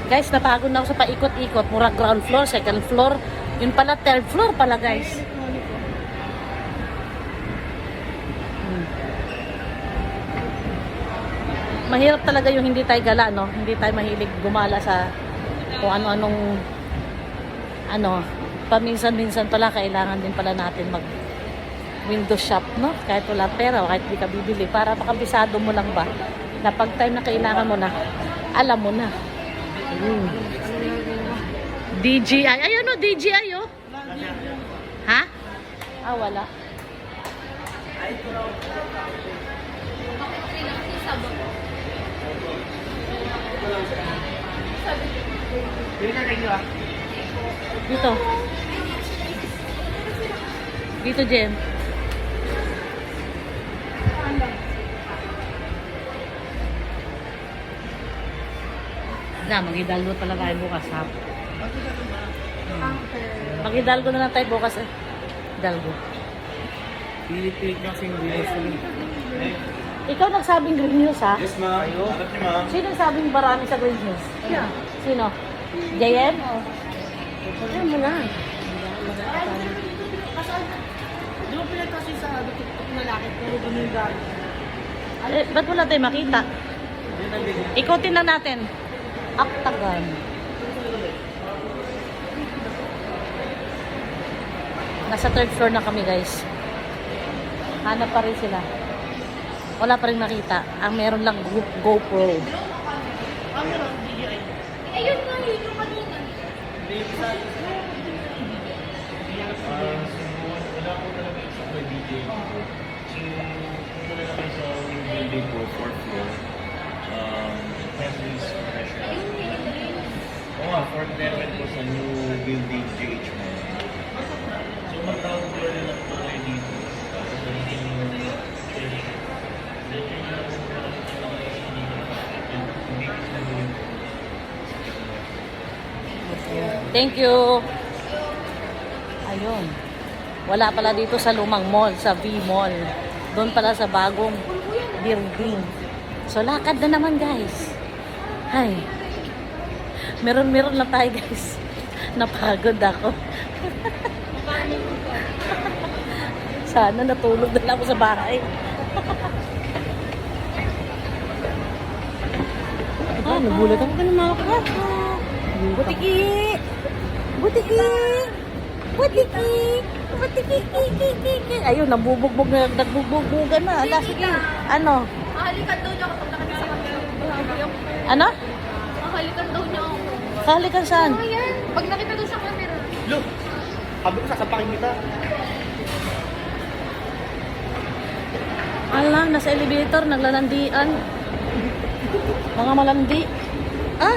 Guys, napagod na ako sa paikot-ikot. Mura ground floor, second floor. Yun pala, third floor pala, guys. Mahirap talaga yung hindi tayo gala, no? Hindi tayo mahilig gumala sa kung ano-anong paminsan-minsan pala kailangan din pala natin mag window shop, no? Kahit wala pera, kahit di ka bibili, para makabisado mo lang ba na pag time na kailangan mo na, alam mo na. DJI. Ayun o, DJI o. Ha? Ah, wala. Dito. Dito, Jem. Mag-idalgo pala tayo bukas, ha? Mag-idalgo na lang tayo bukas, eh. Idalgo. Pilit-pilit niyo kasing green news. Ikaw nagsabing green news, ha? Yes, ma'am. Alam niyo, ma'am. Sino nagsabing marami sa green news? Yeah. Sino? Jayen? Ayan mo na. Di ba pinagkasi sa TikTok na lakit na rin yung gano'n? Eh, ba't wala tayo makita? Ikutin na natin. Aptagan. Nasa third floor na kami, guys. Hanap pa rin sila. Wala pa rin makita. Ang meron lang GoPro. Ayun nga, yun yung kanina. Wala ko talaga isang may DJ. So, kung wala naman sa building ko, fourth floor, Henry's Pressure. Oo nga, fourth level po sa new building GH Mall. So, mag-ground floor na lang po kayo dito. Tapos, nagiging yung Thank you. Ayun. Wala pala dito sa lumang mall, sa V Mall. Doon pala sa bagong building. So, lakad na naman, guys. Ay. Meron lang tayo, guys. Napagod ako. Sana natulog na lang ako sa bahay. Nagulat ako ng mga kaka. Butiki! Butiki! Butiki! Butiki! Ayun, nagbubugbugan na. Ala, sige. Ano? Halikan daw niya kapag nakita sa camera. Ano? Halikan daw niya ako. Kahalikan saan? Ano yan? Pag nakita daw sa camera. Look! Sabi ko, sasapakin kita. Ala, nasa elevator, naglalandian. Mga malandi. Ah?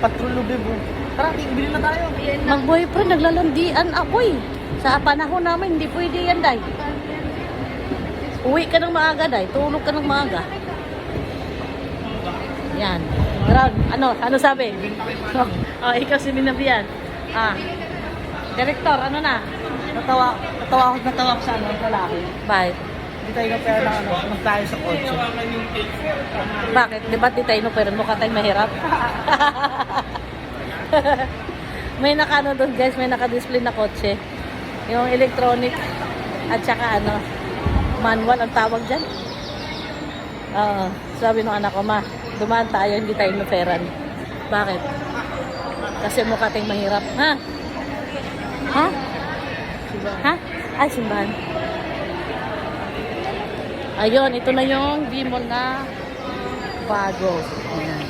Patrol bebo. Tara, bili na tayo. Ayan na. Mag-boyfriend, naglalandian apoy. Sa panahon namin, hindi pwede yan, day. Uwi ka ng maaga, day. Tulog ka ng maaga. Yan. Ground. Ano sabi? Oh, ikaw si Binabian. Ah. Director, ano na? Natawa ako sa lalaki. Bye. Hindi tayo ng pera na magtayo sa kotse. Bakit? Di ba di tayo no, pero mukha tayong mahirap? May nakano doon, guys, may naka-display na kotse. Yung electronic at saka manual ang tawag dyan. Sabi ng anak ko, ma, dumaan tayo, hindi tayo inoferan. Bakit? Kasi mukha tayong mahirap. Ha? Ha? Ha? Ay, simbahan. Ayun, ito na yung V-Mall na bago. Ayan.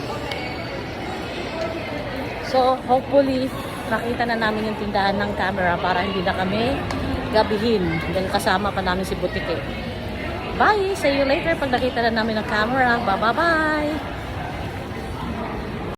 So, hopefully, makita na namin yung tindahan ng camera para hindi na kami gabihin. Dahil kasama pa namin si Butike. Bye! See you later pag nakita na namin ng camera. Bye-bye!